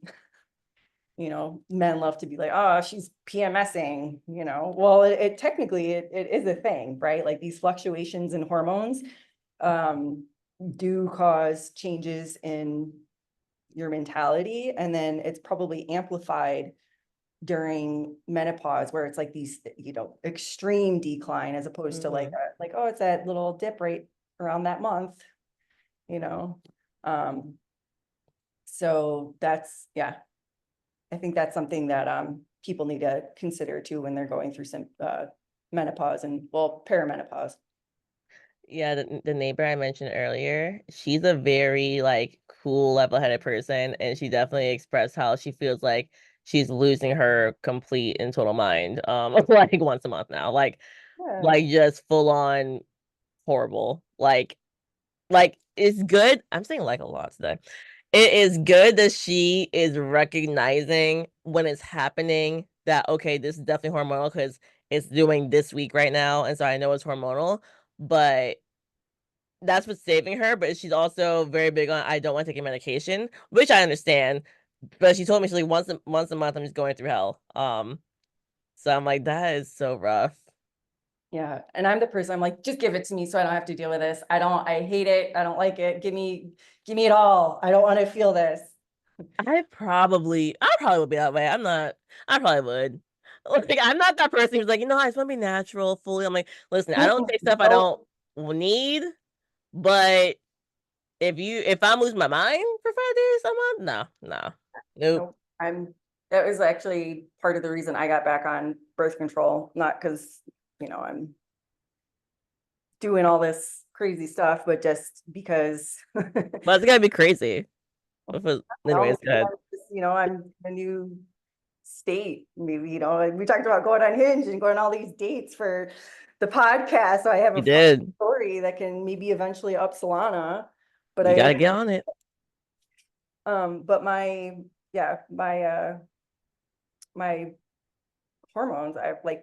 Speaker 2: men love to be like, oh, she's PMSing, well, it technically it is a thing, right? Like these fluctuations in hormones do cause changes in your mentality. And then it's probably amplified during menopause, where it's like these, extreme decline, as opposed to like, oh, it's that little dip right around that month, you know? So that's, yeah, I think that's something that people need to consider too when they're going through some menopause and, well, perimenopause.
Speaker 1: Yeah, the neighbor I mentioned earlier, she's a very like cool, level-headed person, and she definitely expressed how she feels like she's losing her complete and total mind. Like once a month now,
Speaker 2: Yeah.
Speaker 1: like just full on horrible. Like it's good. I'm saying like a lot today. It is good that she is recognizing when it's happening that okay, this is definitely hormonal because it's doing this week right now, and so I know it's hormonal, but that's what's saving her. But she's also very big on I don't want to take a medication, which I understand. But she told me she's like once a month I'm just going through hell. So I'm like that is so rough.
Speaker 2: Yeah. And I'm the person, I'm like, just give it to me so I don't have to deal with this. I hate it. I don't like it. Give me it all. I don't want to feel this.
Speaker 1: I probably would be that way. I probably would. Like, I'm not that person who's like, I just want to be natural fully. I'm like, listen, I don't take stuff I
Speaker 2: Nope.
Speaker 1: don't need, but if I'm losing my mind for 5 days a month, no, nope.
Speaker 2: Nope. That was actually part of the reason I got back on birth control, not because, I'm doing all this crazy stuff, but just because,
Speaker 1: But it's gotta be crazy. Anyways, good.
Speaker 2: I'm a new state, maybe, and we talked about going on Hinge and going on all these dates for the podcast. So I have
Speaker 1: You
Speaker 2: a fun
Speaker 1: did.
Speaker 2: story that can maybe eventually up Solana. But
Speaker 1: You gotta get on it.
Speaker 2: but yeah, my hormones,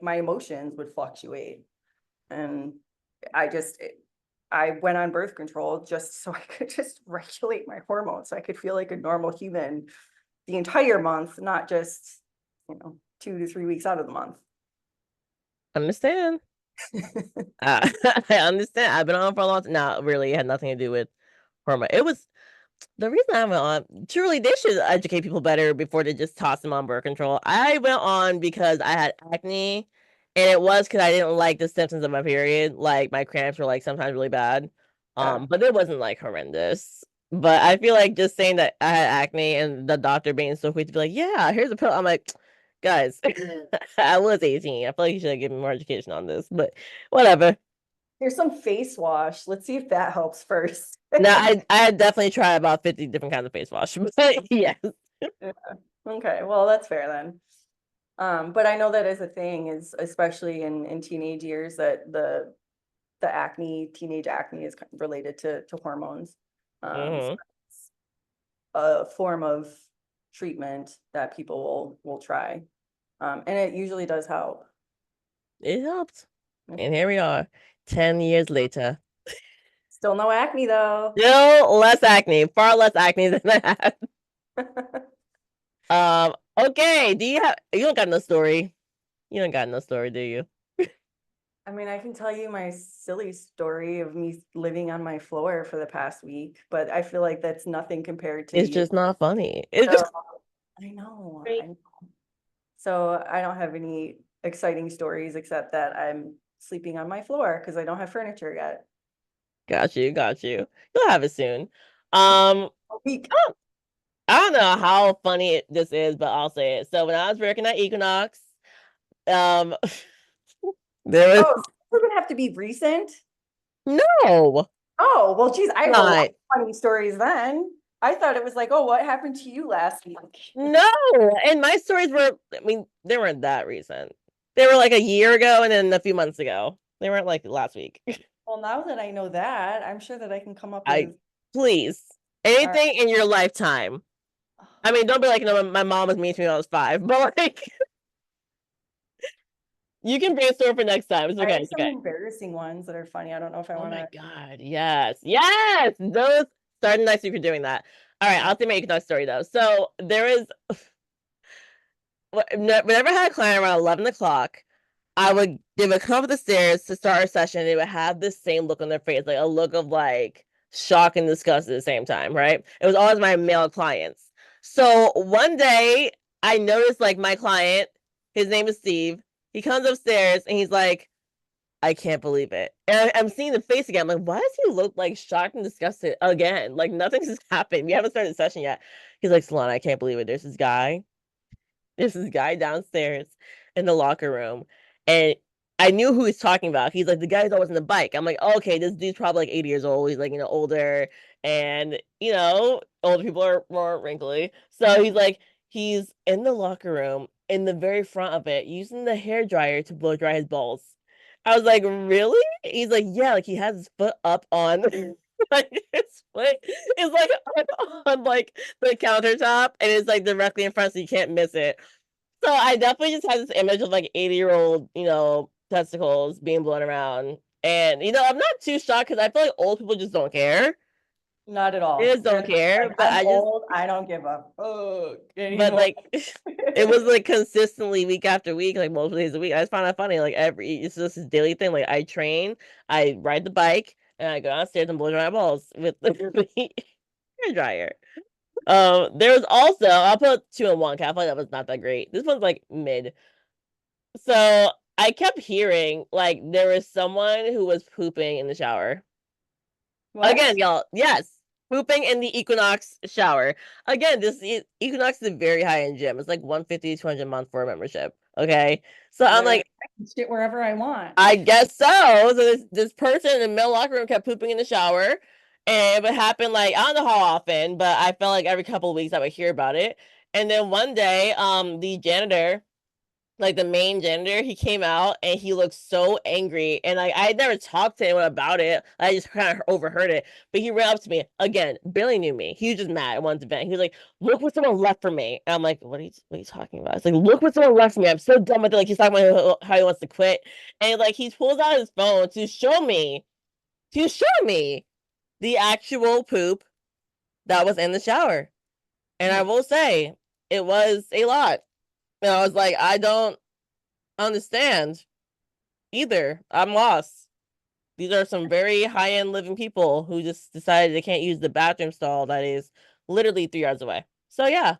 Speaker 2: my emotions would fluctuate. And I just, I went on birth control just so I could just regulate my hormones, so I could feel like a normal human the entire month, not just, 2 to 3 weeks out of the month.
Speaker 1: Understand. I understand. I've been on for a long time. No, really, it had nothing to do with hormone. It was the reason I went on, truly, they should educate people better before they just toss them on birth control. I went on because I had acne, and it was because I didn't like the symptoms of my period. Like my cramps were like sometimes really bad.
Speaker 2: Yeah.
Speaker 1: But it wasn't like horrendous. But I feel like just saying that I had acne and the doctor being so quick to be like, yeah, here's a pill. I'm like, guys, I was 18. I feel like you should have given me more education on this, but whatever.
Speaker 2: Here's some face wash. Let's see if that helps first.
Speaker 1: Now, I definitely tried about 50 different kinds of face wash, but yes.
Speaker 2: Yeah. Okay, well, that's fair then. But I know that is a thing, is especially in teenage years, that the acne, teenage acne is related to hormones. So
Speaker 1: Hmm.
Speaker 2: it's a form of treatment that people will try. And it usually does help.
Speaker 1: It helped. And here we are, 10 years later.
Speaker 2: Still no acne though.
Speaker 1: Still less acne, far less acne than I had. Okay. You don't got no story. You don't got no story, do you?
Speaker 2: I mean, I can tell you my silly story of me living on my floor for the past week, but I feel like that's nothing compared to
Speaker 1: It's
Speaker 2: you.
Speaker 1: just not funny. It's
Speaker 2: So
Speaker 1: just
Speaker 2: I know, so I don't have any exciting stories except that I'm sleeping on my floor because I don't have furniture yet.
Speaker 1: got you, got you. You'll have it soon. Um,
Speaker 2: A week.
Speaker 1: I don't know how funny this is, but I'll say it. So when I was working at Equinox, um, there was
Speaker 2: Oh, so it doesn't have to be recent.
Speaker 1: no,
Speaker 2: Oh, well, geez, I have a lot
Speaker 1: not
Speaker 2: of funny stories then. I thought it was like, oh, what happened to you last week?
Speaker 1: no. And my stories were, I mean, they weren't that recent. They were like a year ago and then a few months ago. They weren't like last week.
Speaker 2: Well, now that I know that, I'm sure that I can come up
Speaker 1: I
Speaker 2: with,
Speaker 1: please
Speaker 2: all right.
Speaker 1: anything in your lifetime. I mean, don't be like, my mom was mean to me when I was 5, but like, you can brainstorm for next time. It's
Speaker 2: I
Speaker 1: okay.
Speaker 2: have
Speaker 1: It's
Speaker 2: some
Speaker 1: okay.
Speaker 2: embarrassing ones that are funny. I don't know if I
Speaker 1: Oh
Speaker 2: want
Speaker 1: my
Speaker 2: to.
Speaker 1: God. Yes. Yes. Those starting next week for doing that. All right. I'll say my economic story though. So there is, whenever I had a client around 11 o'clock, they would come up the stairs to start our session. They would have the same look on their face, like a look of like shock and disgust at the same time, right? It was always my male clients. So one day I noticed like my client, his name is Steve. He comes upstairs and he's like, I can't believe it. And I'm seeing the face again. I'm like, why does he look like shocked and disgusted again? Like nothing's just happened. We haven't started the session yet. He's like, Solana, I can't believe it. There's this guy downstairs in the locker room, and I knew who he's talking about. He's like the guy who's always on the bike. I'm like, oh, okay, this dude's probably like 80 years old. He's like, older, and older people are more wrinkly. So he's in the locker room in the very front of it, using the hair dryer to blow dry his balls. I was like, really? He's like, yeah, like he has his foot up on like his foot is like on like the countertop and it's like directly in front so you can't miss it. So I definitely just had this image of like 80-year-old, testicles being blown around. And I'm not too shocked because I feel like old people just don't care.
Speaker 2: Not at
Speaker 1: They
Speaker 2: all.
Speaker 1: just
Speaker 2: They're
Speaker 1: don't
Speaker 2: just
Speaker 1: care.
Speaker 2: like,
Speaker 1: But
Speaker 2: I'm
Speaker 1: I just
Speaker 2: old. I don't give a fuck
Speaker 1: but
Speaker 2: anymore.
Speaker 1: like it was like consistently week after week, like multiple days a week. I just found that funny. Like it's just this daily thing. Like I train, I ride the bike, and I go downstairs and blow dry my balls with the hair dryer. There was also I'll put two in one. 'Cause I feel like that was not that great. This one's like mid. So I kept hearing like there was someone who was pooping in the shower.
Speaker 2: What?
Speaker 1: Again, y'all, yes, pooping in the Equinox shower. Again, this Equinox is a very high end gym. It's like 150 to 200 a month for a membership. Okay, so I'm
Speaker 2: Literally,
Speaker 1: like,
Speaker 2: I can shit wherever I want.
Speaker 1: I guess so. So this person in the male locker room kept pooping in the shower, and it would happen like I don't know how often, but I felt like every couple of weeks I would hear about it. And then one day, the janitor, like the main janitor, he came out and he looked so angry. And like I had never talked to anyone about it. I just kind of overheard it. But he ran up to me again, barely knew me. He was just mad at one event. He was like, look what someone left for me. And I'm like, what are you talking about? It's like, look what someone left for me. I'm so done with it. Like he's talking about how he wants to quit. And like he pulls out his phone to show me the actual poop that was in the shower. And I
Speaker 2: Mhm.
Speaker 1: will say it was a lot. And I was like, I don't understand either. I'm lost. These are some very high end living people who just decided they can't use the bathroom stall that is literally 3 yards away. So yeah,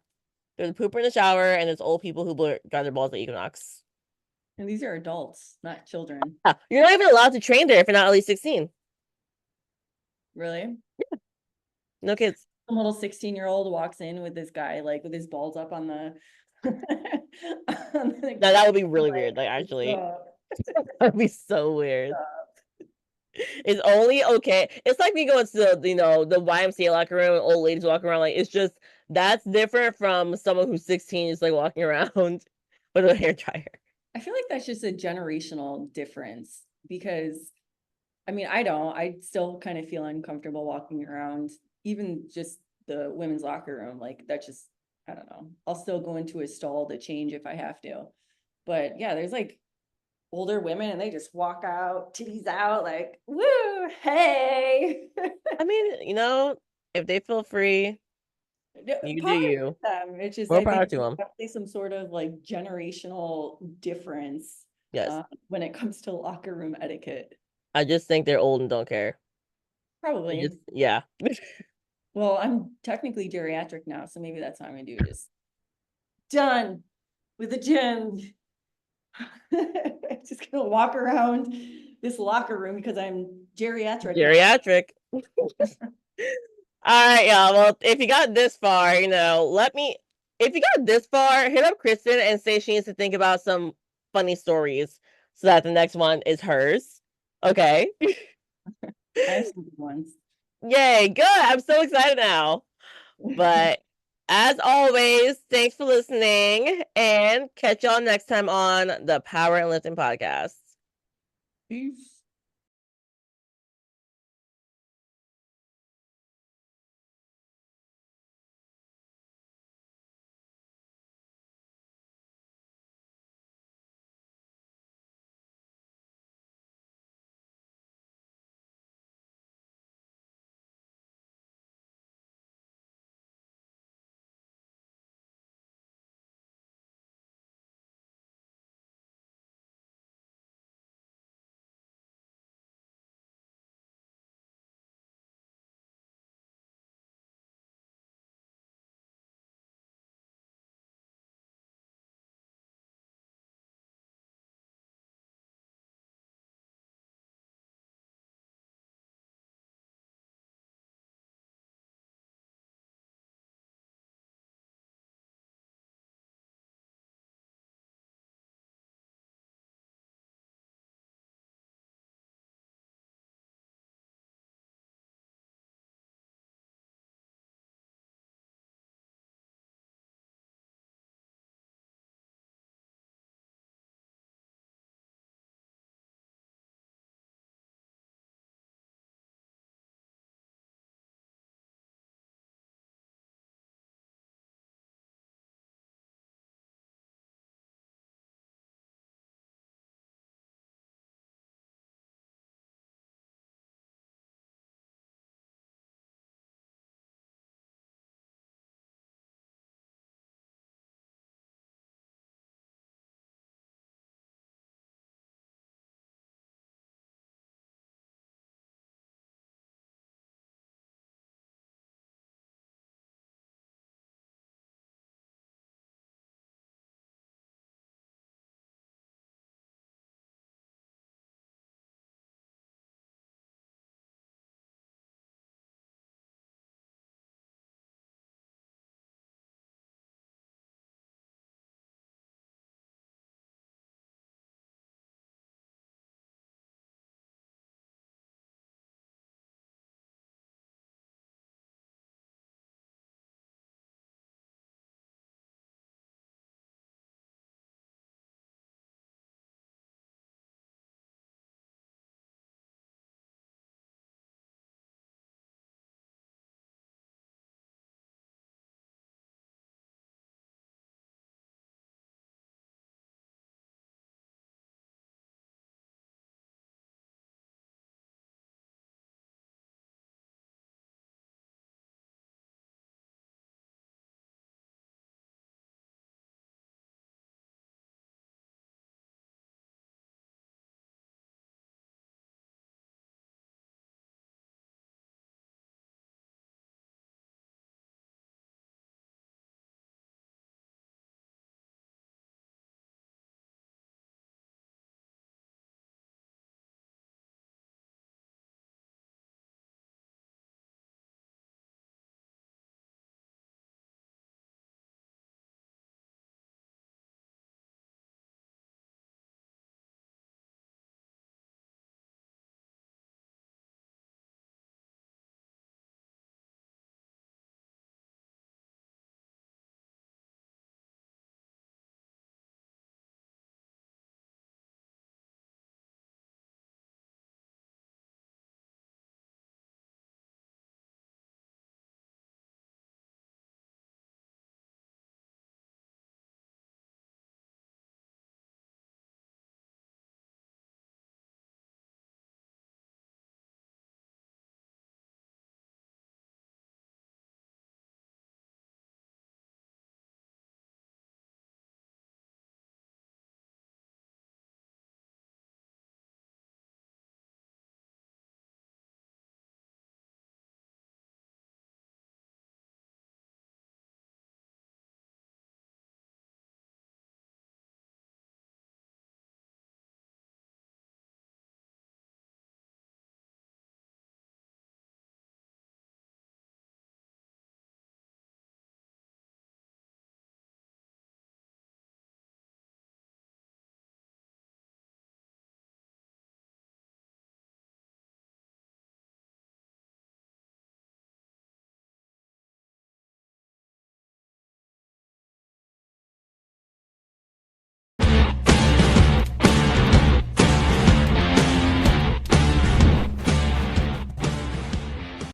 Speaker 1: there's a pooper in the shower and there's old people who drive their balls at Equinox.
Speaker 2: And these are adults, not children.
Speaker 1: Yeah, you're not even allowed to train there if you're not at least 16.
Speaker 2: Really?
Speaker 1: No kids.
Speaker 2: Some little 16-year-old walks in with this guy, like with his balls up on the, on the
Speaker 1: Now that would be
Speaker 2: I'm
Speaker 1: really weird. Like
Speaker 2: like,
Speaker 1: actually,
Speaker 2: "Ugh,
Speaker 1: that'd be so weird.
Speaker 2: ugh."
Speaker 1: It's only okay. It's like me going to the YMCA locker room and old ladies walking around. Like it's just that's different from someone who's 16 is like walking around with a hair dryer.
Speaker 2: I feel like that's just a generational difference because I mean, I don't. I still kind of feel uncomfortable walking around, even just the women's locker room. Like that just, I don't know. I'll still go into a stall to change if I have to. But yeah, there's like older women and they just walk out, titties out, like, woo, hey.
Speaker 1: I mean, if they feel free, you do
Speaker 2: Power to
Speaker 1: you.
Speaker 2: them. It's just,
Speaker 1: More
Speaker 2: I
Speaker 1: power
Speaker 2: think
Speaker 1: to
Speaker 2: there's
Speaker 1: them.
Speaker 2: definitely some sort of like generational difference
Speaker 1: Yes.
Speaker 2: when it comes to locker room etiquette.
Speaker 1: I just think they're old and don't care. Just
Speaker 2: Probably.
Speaker 1: yeah.
Speaker 2: Well, I'm technically geriatric now, so maybe that's what I'm gonna do. Just done with the gym. Just gonna walk around this locker room because I'm geriatric now.
Speaker 1: Geriatric. All right, y'all. Well, if you got this far, if you got this far, hit up Kristen and say she needs to think about some funny stories so that the next one is hers. Okay.
Speaker 2: I have some good ones.
Speaker 1: Yay, good. I'm so excited now. But as always, thanks for listening and catch y'all next time on the Power and Lifting podcast.
Speaker 2: Peace.